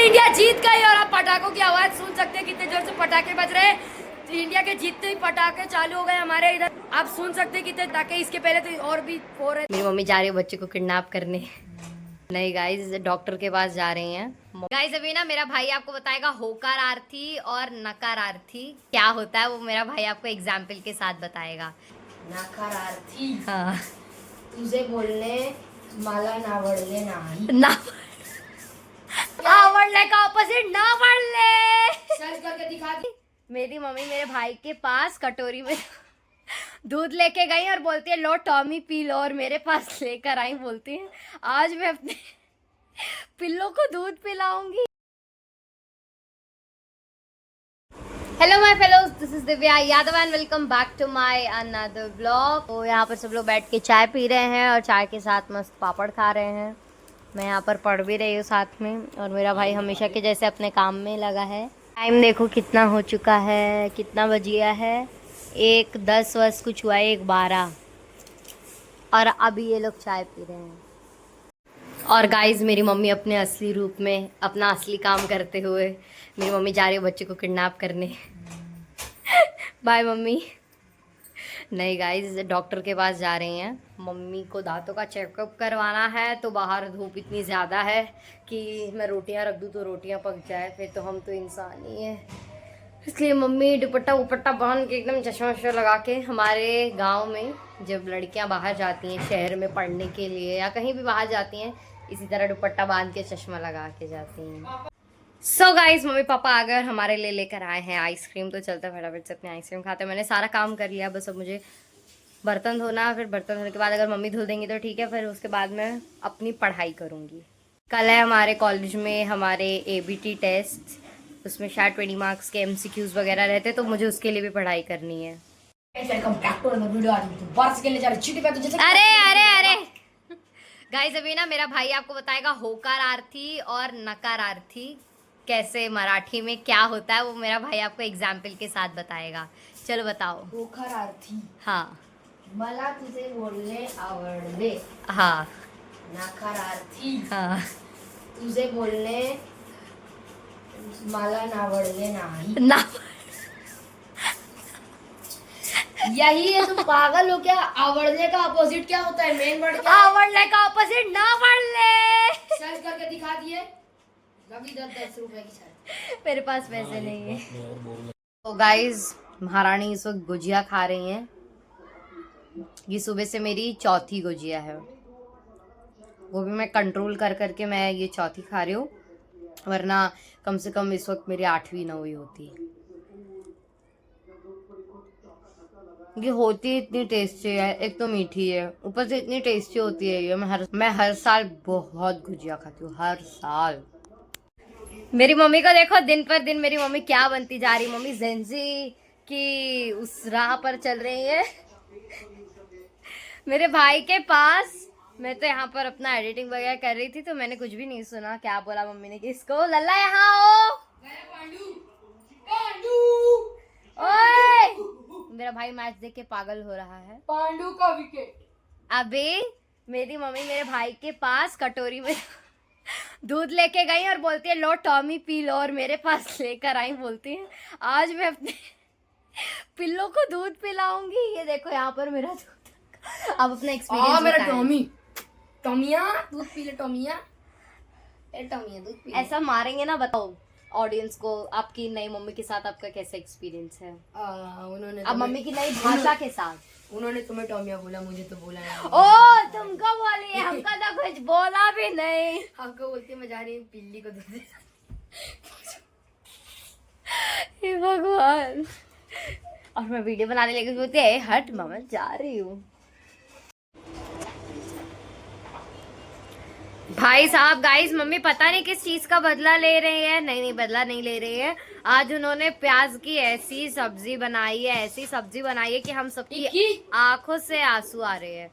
India जीत गई और आप पटाखों की आवाज सुन सकते हैं कितने जोर से पटाखे बज रहे हैं। तो इंडिया के जीतते ही पटाखे चालू हो गए हमारे इधर, आप सुन सकते हैं कितने पटाखे। इसके पहले तो और भी हो रहे। मेरी मम्मी जा रही है बच्चे को किडनैप करने। नहीं गाइज, डॉक्टर के पास जा रही हैं गाइज। अभी ना मेरा भाई आपको बताएगा होकारार्थी और नकारार्थी क्या होता है, वो मेरा भाई आपको एग्जाम्पल के साथ बताएगा। नकारार्थी हाँ, तुझे बोलणे मला नावडले नाही। ना आवडले का ऑपोजिट ना आवडले। सर्च करके दिखा दी। मेरी मम्मी मेरे भाई के पास कटोरी में दूध लेके गई और बोलती है लो टॉमी पी लो, और मेरे पास लेकर आई बोलती है आज मैं अपने पिल्लों को दूध पिलाऊंगी। Hello my fellows, this is Divya Yadav and welcome back to my another blog. तो यहाँ पर सब लोग बैठ के चाय पी रहे हैं और चाय के साथ मस्त पापड़ खा रहे हैं। मैं यहाँ पर पढ़ भी रही हूँ साथ में, और मेरा भाई हमेशा के जैसे अपने काम में लगा है। टाइम देखो कितना हो चुका है, कितना बज गया है, 1:10 बस कुछ हुआ है, 1:12, और अभी ये लोग चाय पी रहे हैं। और गाइज मेरी मम्मी अपने असली रूप में अपना असली काम करते हुए, मेरी मम्मी जा रही है बच्चे को किडनैप करने। Bye mummy. नहीं गाइज, डॉक्टर के पास जा रही हैं। मम्मी को दांतों का चेकअप करवाना है, तो बाहर धूप इतनी ज़्यादा है कि मैं रोटियां रख दूँ तो रोटियां पक जाए, फिर तो हम तो इंसान ही हैं। इसलिए मम्मी दुपट्टा उपट्टा बांध के एकदम चश्मा वश्मा लगा के, हमारे गांव में जब लड़कियां बाहर जाती हैं शहर में पढ़ने के लिए या कहीं भी बाहर जाती हैं, इसी तरह दुपट्टा बांध के चश्मा लगा के जाती हैं। सो गाइस, मम्मी पापा अगर हमारे लिए लेकर आए हैं आइसक्रीम, तो चलते फटाफट से अपने आइसक्रीम खाते हैं। मैंने सारा काम कर लिया, बस अब मुझे बर्तन धोना, फिर बर्तन धोने के बाद अगर मम्मी धुल देंगी तो ठीक है, फिर उसके बाद मैं अपनी पढ़ाई करूँगी। कल है हमारे कॉलेज में हमारे ABT टेस्ट, उसमें शायद 20 मार्क्स के MCQs वगैरह रहते, तो मुझे उसके लिए भी पढ़ाई करनी है। अरे अरे अरे गाइस, अभी ना मेरा भाई आपको बताएगा होकारार्थी और नकारार्थी कैसे मराठी में क्या होता है, वो मेरा भाई आपको एग्जाम्पल के साथ बताएगा। चलो बताओ। होकारार्थी हाँ मला तुझे बोलणे आवडले। हाँ नकारार्थी हाँ तुझे बोलणे मला नावडले नाही। ना यही है, तुम पागल हो क्या? आवडले का अपोजिट क्या होता है? मेन वर्ड क्या? आवडले का ऑपोजिट ना आवडले। सर्च करके दिखा दिए। लगी 10-10 रुपए की सर्च। मेरे पास पैसे नहीं है। तो गाइज, महारानी इस वक्त गुजिया खा रही हैं। ये सुबह से मेरी चौथी गुजिया है, वो भी मैं कंट्रोल कर करके मैं ये चौथी खा रही हूँ, वरना कम से कम इस वक्त मेरी 8वीं 9वीं होती। ये होती इतनी टेस्टी है, एक तो मीठी है, ऊपर से इतनी टेस्टी होती है ये। मैं हर साल बहुत गुजिया खाती हूँ, हर साल। मेरी मम्मी को देखो, दिन पर दिन मेरी मम्मी क्या बनती जा रही। मम्मी जेंजी की उस राह पर चल रही है। मेरे भाई के पास मैं तो यहाँ पर अपना एडिटिंग वगैरह कर रही थी, तो मैंने कुछ भी नहीं सुना। क्या बोला मम्मी ने, किसको? लल्ला यहाँ आओ। ओए, मेरा भाई मैच देख के पागल हो रहा है। पांडु का विकेट। अभी मेरी मम्मी मेरे भाई के पास कटोरी में दूध लेके गई और बोलती है लो टॉमी पी लो, और मेरे पास लेकर आई बोलती है आज मैं अपने पिल्लों को दूध पिलाऊंगी। ये देखो यहाँ पर मेरा दूध। अब अपना एक्सपीरियंस मेरा टॉमी। टॉमिया दूध पी ले। टॉमिया टॉमिया दूध पी ले। ऐसा मारेंगे ना, बताओ ऑडियंस को आपकी नई मम्मी के साथ आपका कैसा एक्सपीरियंस है? उन्होंने अब मम्मी की नई भाषा के साथ। उन्होंने तुम्हें टॉमिया बोला, मुझे तो बोला नहीं। ओ तुमको बोली, हमको तो कुछ बोला भी नहीं। हमको बोलती मैं जा रही हूँ पिल्ली को दूध। हे भगवान। और मैं वीडियो बनाने लगी, बोलती है हट मामा जा रही हूँ। भाई साहब, गाइस, मम्मी पता नहीं किस चीज का बदला ले रही है। नहीं बदला नहीं ले रही है। आज उन्होंने प्याज की ऐसी सब्जी बनाई है, ऐसी सब्जी बनाई है कि हम सबकी आंखों से आंसू आ रहे हैं।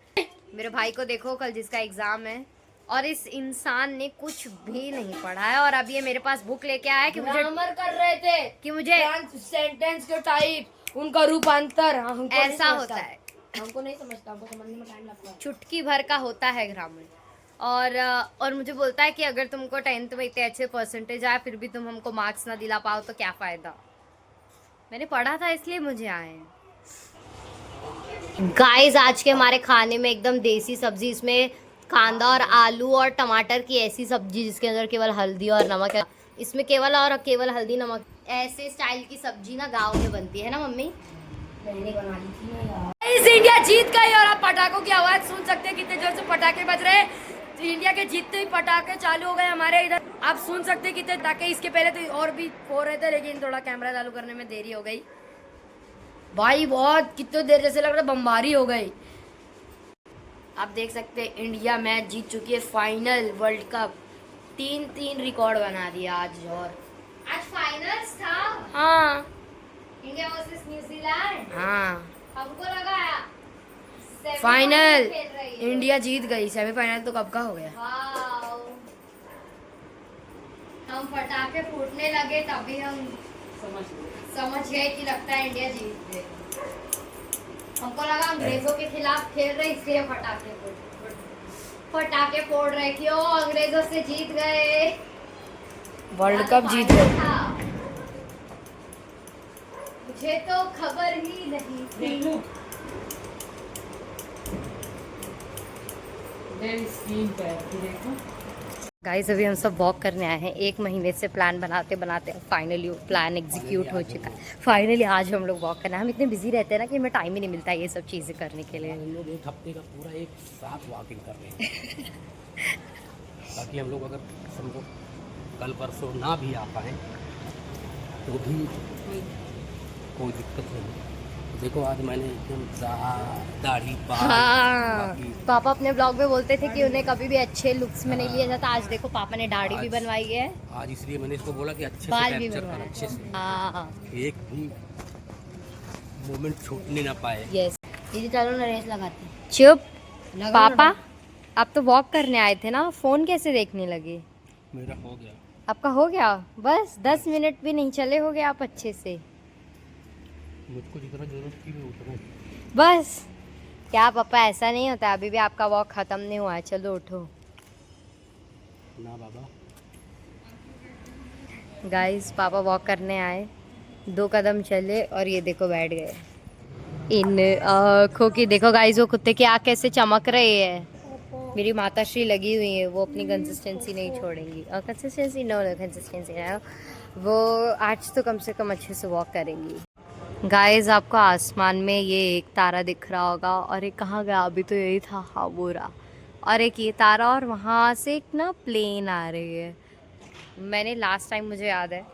मेरे भाई को देखो, कल जिसका एग्जाम है, और इस इंसान ने कुछ भी नहीं पढ़ा है, और अब ये मेरे पास बुक लेके आया कि मुझे ग्रामर कर रहे थे कि मुझे सेंटेंस के टाइप, उनका रूपांतर ऐसा होता है। हमको नहीं समझता, हमको समझने में टाइम लगता है। चुटकी भर का होता है ग्रामर। और मुझे बोलता है कि अगर तुमको 10th में इतने अच्छे परसेंटेज आए फिर भी तुम हमको मार्क्स ना दिला पाओ तो क्या फ़ायदा। मैंने पढ़ा था इसलिए मुझे आए। गाइस आज के हमारे खाने में एकदम देसी सब्जी, इसमें कांदा और आलू और टमाटर की ऐसी सब्जी जिसके अंदर केवल हल्दी और नमक है। इसमें केवल हल्दी नमक, ऐसे स्टाइल की सब्जी ना गांव में बनती है ना मम्मी। मैंने बना ली थी ना यार। इस इंडिया जीत गई और आप पटाखों की आवाज सुन सकते हैं कितने जोर से पटाखे बज रहे हैं। तो इंडिया के जीतते ही पटाखे चालू हो गए हमारे इधर, आप सुन सकते हैं कितने पटाखे। इसके पहले तो और भी हो रहे थे लेकिन थोड़ा कैमरा चालू करने में देरी हो गई भाई। बहुत कितनी देर जैसे लग रहा बमबारी हो गई। आप देख सकते हैं इंडिया मैच जीत चुकी है, फाइनल वर्ल्ड कप। 3 रिकॉर्ड बना दिया आज। और आज फाइनल्स था। हाँ इंडिया वर्सेस न्यूजीलैंड। हाँ हमको लगा फाइनल खेल रही है। इंडिया जीत गई, सेमीफाइनल तो कब का हो गया। वाओ। हम पटाखे फूटने लगे तभी हम समझ गए कि लगता है इंडिया जीत गई। हमको लगा अंग्रेजों के खिलाफ खेल रहे इसलिए पटाखे फोड़ रहे क्यों, अंग्रेजों से जीत गए, वर्ल्ड कप जीत गए। मुझे तो खबर ही नहीं थी। गाइस अभी हम सब वॉक करने आए हैं। 1 महीने से प्लान बनाते बनाते फाइनली प्लान एग्जीक्यूट हो चुका है। फाइनली आज हम लोग वॉक करना है। हम इतने बिजी रहते हैं ना कि हमें टाइम ही नहीं मिलता ये सब चीज़ें करने के लिए। हम लोग एक हफ्ते का पूरा एक साथ वॉकिंग कर रहे हैं ताकि हम लोग अगर समझो कल परसों ना भी आ पाए तो भी कोई दिक्कत नहीं। देखो आज मैंने एकदम दाढ़ी हाँ, पापा अपने ब्लॉग में बोलते थे कि उन्हें कभी भी अच्छे लुक्स में नहीं लिया जाता। आज देखो पापा ने दाढ़ी भी बनवाई है। आज इसलिए मैंने इसको बोला कि अच्छे बाल से भी कैप्चर कर, बनवाए। अच्छे से हाँ एक भी मोमेंट छूटने ना पाए। यस। दीदी चलो ना रेस लगाते हैं। चुप लगाओ पापा, ना। आप तो वॉक करने आए थे ना, फोन कैसे देखने लगे? मेरा हो गया। आपका हो गया? बस 10 मिनट भी नहीं चले हो गए आप अच्छे से। मुझको जितना जरूरत थी मैं उतना बस क्या पापा, ऐसा नहीं होता। अभी भी आपका वॉक खत्म नहीं हुआ है। चलो उठो। ना बाबा। गाइस पापा वॉक करने आए, 2 कदम चले और ये देखो बैठ गए। इन आँखों की देखो गाइस, वो कुत्ते की आँख कैसे चमक रही है। मेरी माताश्री लगी हुई है, वो अपनी कंसिस्टेंसी नहीं छोड़ेंगी। और कंसिस्टेंसी नो कंसिस्टेंसी है वो, आज तो कम से कम अच्छे से वॉक करेंगी। गाइस आपको आसमान में ये एक तारा दिख रहा होगा और एक कहाँ गया, अभी तो यही था। हाँ वो रहा। और एक ये तारा और वहाँ से एक ना प्लेन आ रही है। मैंने लास्ट टाइम मुझे याद है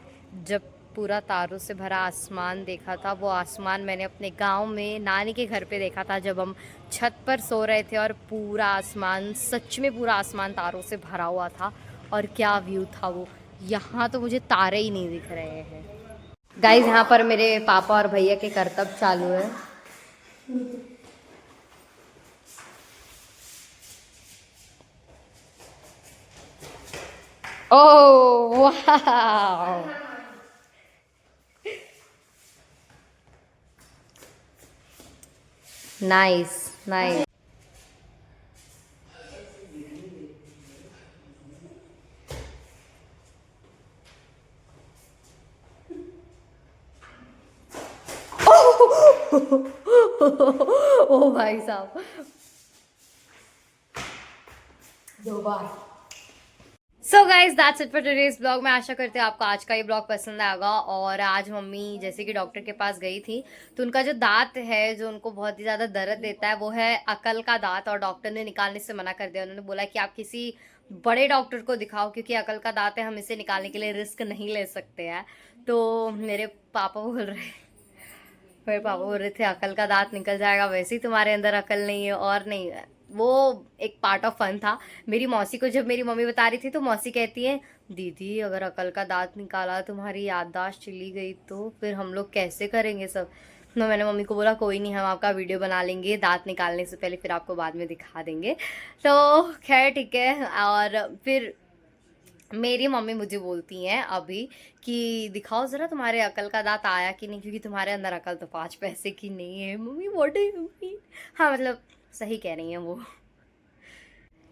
जब पूरा तारों से भरा आसमान देखा था, वो आसमान मैंने अपने गांव में नानी के घर पे देखा था जब हम छत पर सो रहे थे और पूरा आसमान, सच में पूरा आसमान तारों से भरा हुआ था। और क्या व्यू था वो। यहाँ तो मुझे तारे ही नहीं दिख रहे हैं। गाइस यहाँ पर मेरे पापा और भैया के करतब चालू है। ओह वाह, नाइस नाइस। ओ भाई साहब, 2 बार। So guys that's it for today's blog. मैं आशा करती हूँ आपको आज का ये ब्लॉग पसंद आएगा। और आज मम्मी जैसे कि डॉक्टर के पास गई थी तो उनका जो दांत है जो उनको बहुत ही ज़्यादा दर्द देता है वो है अकल का दांत, और डॉक्टर ने निकालने से मना कर दिया। उन्होंने बोला कि आप किसी बड़े डॉक्टर को दिखाओ क्योंकि अकल का दांत है, हम इसे निकालने के लिए रिस्क नहीं ले सकते हैं। तो मेरे पापा बोल रहे थे अकल का दांत निकल जाएगा, वैसे ही तुम्हारे अंदर अकल नहीं है और नहीं है। वो एक पार्ट ऑफ फन था। मेरी मौसी को जब मेरी मम्मी बता रही थी तो मौसी कहती है दीदी अगर अकल का दांत निकाला तुम्हारी याददाश्त चली गई तो फिर हम लोग कैसे करेंगे सब। तो मैंने मम्मी को बोला कोई नहीं, हम आपका वीडियो बना लेंगे दांत निकालने से पहले, फिर आपको बाद में दिखा देंगे। तो खैर ठीक है। और फिर मेरी मम्मी मुझे बोलती हैं अभी कि दिखाओ ज़रा तुम्हारे अकल का दांत आया कि नहीं, क्योंकि तुम्हारे अंदर अकल तो 5 पैसे की नहीं है। Mummy what do you mean. हाँ मतलब सही कह रही हैं वो।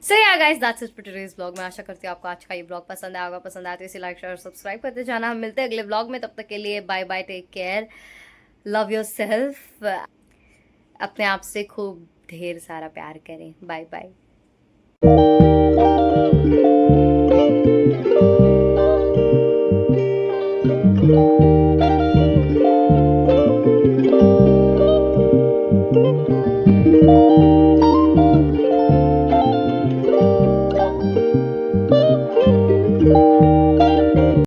सो या guys that's it for today's blog. मैं आशा करती हूँ आपको आज का ये ब्लॉग पसंद आया होगा। पसंद आया तो इसे लाइक शेयर और सब्सक्राइब करते जाना। हम मिलते हैं अगले ब्लॉग में, तब तक के लिए bye bye, take care, love yourself. अपने आप से खूब ढेर सारा प्यार करें। Bye bye.